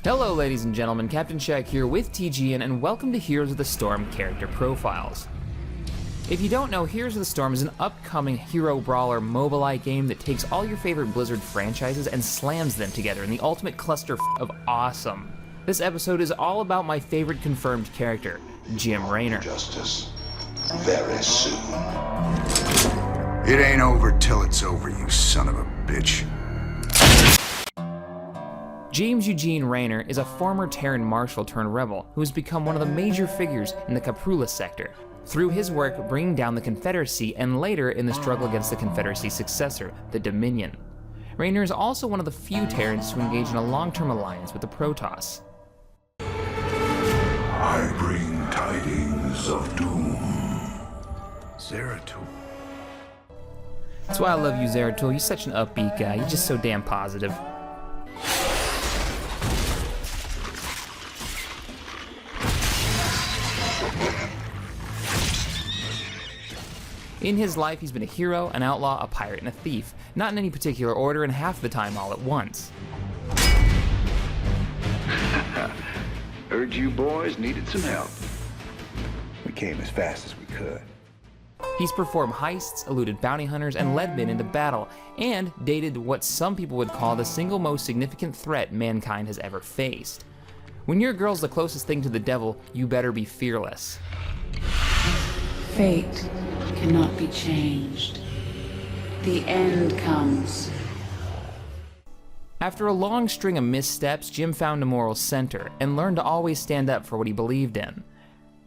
Hello ladies and gentlemen, CaptainShack here with TGN, and welcome to Heroes of the Storm character profiles. If you don't know, Heroes of the Storm is an upcoming hero brawler mobile game that takes all your favorite Blizzard franchises and slams them together in the ultimate cluster of awesome. This episode is all about my favorite confirmed character, Jim Raynor. Justice, very soon. It ain't over till it's over, you son of a bitch. James Eugene Raynor is a former Terran Marshal turned rebel who has become one of the major figures in the Caprula sector, through his work bringing down the Confederacy and later in the struggle against the Confederacy's successor, the Dominion. Raynor is also one of the few Terrans to engage in a long-term alliance with the Protoss. I bring tidings of doom. Zeratul. That's why I love you, Zeratul. You're such an upbeat guy. You're just so damn positive. In his life, he's been a hero, an outlaw, a pirate, and a thief. Not in any particular order, and half the time all at once. Heard you boys needed some help. We came as fast as we could. He's performed heists, eluded bounty hunters, and led men into battle, and dated what some people would call the single most significant threat mankind has ever faced. When your girl's the closest thing to the devil, you better be fearless. Fate cannot be changed. The end comes. After a long string of missteps, Jim found a moral center and learned to always stand up for what he believed in.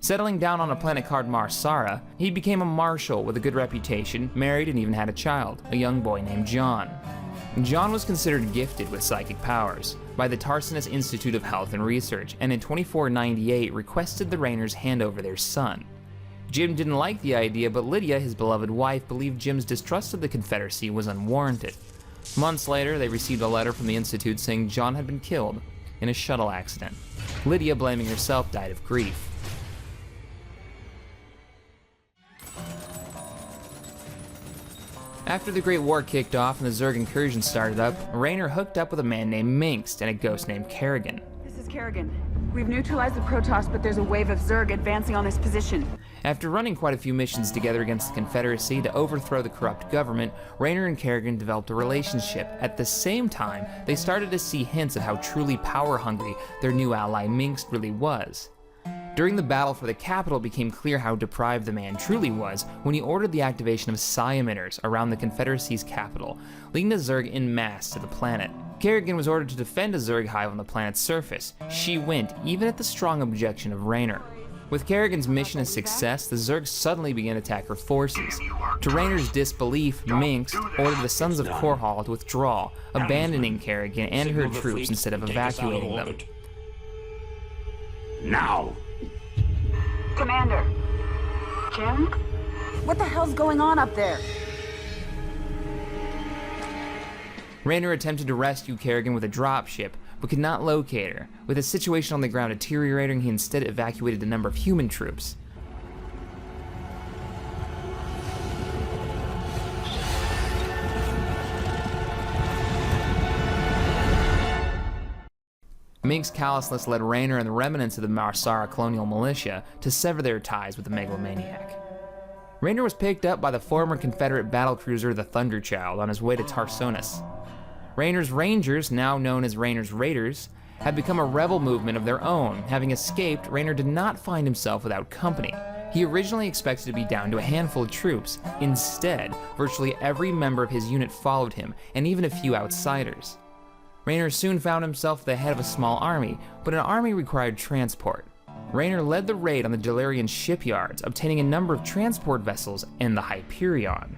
Settling down on a planet called Marsara, he became a marshal with a good reputation, married, and even had a child, a young boy named John. John was considered gifted with psychic powers by the Tarsinus Institute of Health and Research, and in 2498 requested the Raynors hand over their son. Jim didn't like the idea, but Lydia, his beloved wife, believed Jim's distrust of the Confederacy was unwarranted. Months later, they received a letter from the Institute saying John had been killed in a shuttle accident. Lydia, blaming herself, died of grief. After the Great War kicked off and the Zerg incursion started up, Raynor hooked up with a man named Minx and a ghost named Kerrigan. This is Kerrigan. We've neutralized the Protoss, but there's a wave of Zerg advancing on this position. After running quite a few missions together against the Confederacy to overthrow the corrupt government, Raynor and Kerrigan developed a relationship. At the same time, they started to see hints of how truly power-hungry their new ally Minx really was. During the battle for the capital, it became clear how deprived the man truly was when he ordered the activation of psi emitters around the Confederacy's capital, leading the Zerg en masse to the planet. Kerrigan was ordered to defend a Zerg hive on the planet's surface. She went, even at the strong objection of Raynor. With Kerrigan's mission a success, the Zerg suddenly began to attack her forces. To Raynor's disbelief, Minx ordered the Sons of Korhal to withdraw, abandoning Kerrigan and her troops instead of evacuating them. Now! Commander! Jim? What the hell's going on up there? Raynor attempted to rescue Kerrigan with a dropship, but could not locate her. With the situation on the ground deteriorating, he instead evacuated a number of human troops. Minx's callousness led Raynor and the remnants of the Marsara colonial militia to sever their ties with the megalomaniac. Raynor was picked up by the former Confederate battlecruiser the Thunderchild on his way to Tarsonis. Raynor's Rangers, now known as Raynor's Raiders, had become a rebel movement of their own. Having escaped, Raynor did not find himself without company. He originally expected to be down to a handful of troops. Instead, virtually every member of his unit followed him, and even a few outsiders. Raynor soon found himself at the head of a small army, but an army required transport. Raynor led the raid on the Delirian shipyards, obtaining a number of transport vessels and the Hyperion.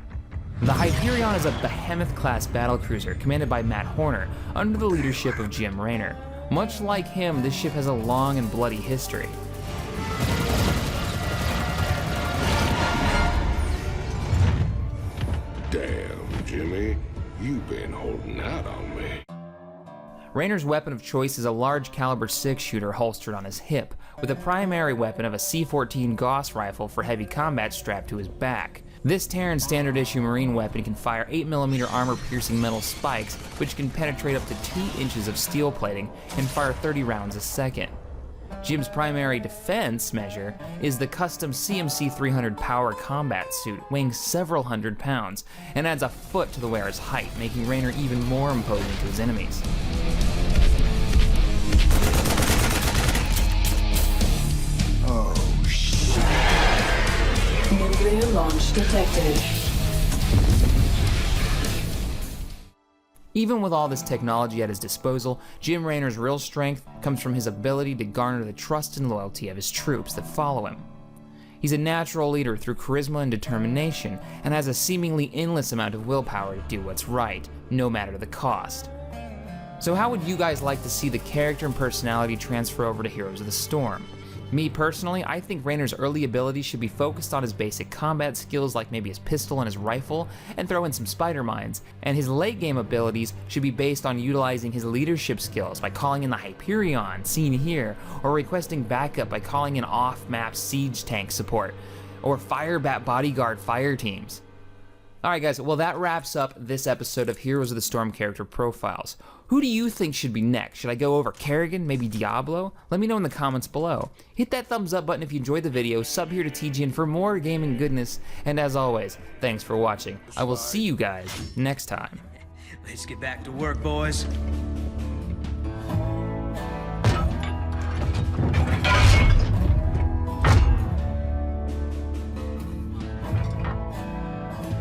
The Hyperion is a Behemoth-class battlecruiser commanded by Matt Horner, under the leadership of Jim Raynor. Much like him, this ship has a long and bloody history. Damn, Jimmy, you've been holding out on me. Raynor's weapon of choice is a large caliber 6-shooter holstered on his hip, with a primary weapon of a C-14 Gauss rifle for heavy combat strapped to his back. This Terran standard issue Marine weapon can fire 8mm armor-piercing metal spikes, which can penetrate up to 2 inches of steel plating and fire 30 rounds a second. Jim's primary defense measure is the custom CMC 300 power combat suit, weighing several hundred pounds, and adds a foot to the wearer's height, making Raynor even more imposing to his enemies. Oh, shit. Nuclear launch detected. Even with all this technology at his disposal, Jim Raynor's real strength comes from his ability to garner the trust and loyalty of his troops that follow him. He's a natural leader through charisma and determination, and has a seemingly endless amount of willpower to do what's right, no matter the cost. So how would you guys like to see the character and personality transfer over to Heroes of the Storm? Me personally, I think Raynor's early abilities should be focused on his basic combat skills like maybe his pistol and his rifle, and throw in some spider mines, and his late game abilities should be based on utilizing his leadership skills by calling in the Hyperion, seen here, or requesting backup by calling in off-map siege tank support, or Firebat bodyguard fire teams. Alright guys, well that wraps up this episode of Heroes of the Storm character profiles. Who do you think should be next? Should I go over Kerrigan, maybe Diablo? Let me know in the comments below. Hit that thumbs up button if you enjoyed the video, sub here to TGN for more gaming goodness, and as always, thanks for watching. I will see you guys next time. Let's get back to work, boys.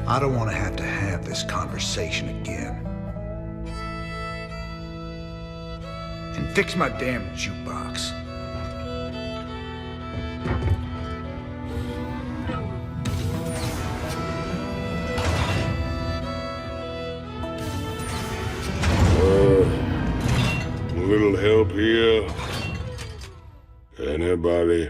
I don't want to have this conversation again. And fix my damn jukebox. A little help here? Anybody?